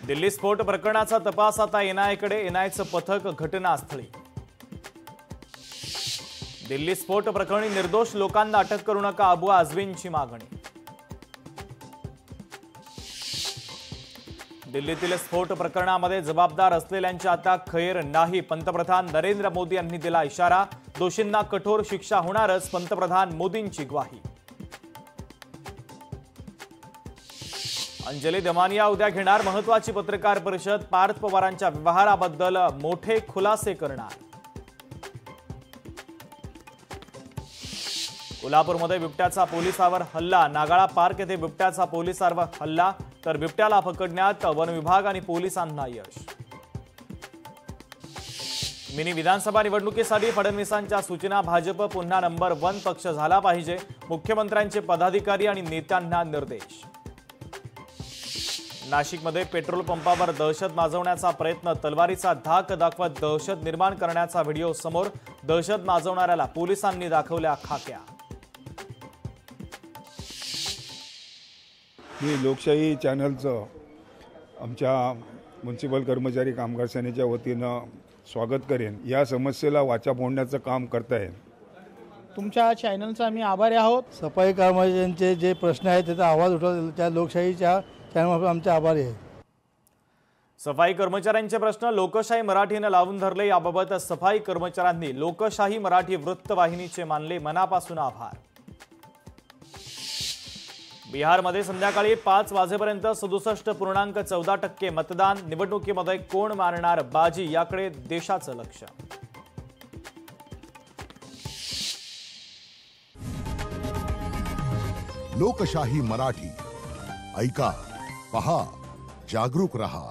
दिल्ली स्फोट प्रकरणाचा तपास आता एनआयएकडे, एनआयएचं पथक घटनास्थळी। दिल्ली स्फोट प्रकरणी निर्दोष लोकांना अटक करू नका, अबू आझमींची मागणी। दिल्लीतील स्फोट प्रकरणामध्ये जबाबदार असलेल्यांची आता खैर नाही, पंतप्रधान नरेंद्र मोदी यांनी दिला इशारा। दोषींना कठोर शिक्षा होणारच, पंतप्रधान मोदींची ग्वाही। अंजली दमानिया उद्या घेणार महत्त्वाची पत्रकार परिषद, पार्थ पवारांच्या व्यवहाराबद्दल मोठे खुलासे करणार। कोल्हापूरमध्ये बिबट्याचा पोलिसावर हल्ला, नागाळा पार्क येथे बिबट्याचा पोलिसावर हल्ला, तर बिबट्याला पकडण्यात वन विभाग आणि पोलिसांना यश। मिनी विधानसभा निवडणुकीसाठी फडणवीसांच्या सूचना, भाजप पुन्हा नंबर 1 पक्ष झाला पाहिजे, मुख्यमंत्र्यांचे पदाधिकारी आणि नेत्यांना निर्देश। नाशिकमध्ये पेट्रोल पंपावर दहशत माजवण्याचा प्रयत्न, तलवारीचा धाक दाखवत दहशत निर्माण करण्याचा व्हिडिओ समोर, दहशत माजवणाऱ्याला पोलिसांनी दाखवल्या खाक्या। मी लोकशाही चॅनलचं आमच्या म्युनिसिपल कर्मचारी कामगार सेनेच्या वतीनं स्वागत करेन। या समस्येला वाचा फोडण्याचं काम करताय। तुमच्या चॅनलचा आम्ही आभारी आहोत। सफाई कर्मचाऱ्यांचे जे प्रश्न आहेत त्याचा आवाज उठवला, त्या लोकशाहीच्या चॅनलवर आमचे आभारी आहे। सफाई कर्मचाऱ्यांचे प्रश्न लोकशाही मराठीने लावून धरले, याबाबत सफाई कर्मचाऱ्यांनी लोकशाही मराठी वृत्तवाहिनीचे मानले मनापासून आभार। बिहारमध्ये संध्याकाळी 5 वाजेपर्यंत 67.14% मतदान, निवडणुकीमध्ये कोण मारणार बाजी याकडे देशाचं लक्ष। लोकशाही मराठी ऐका, पहा, जागरूक रहा।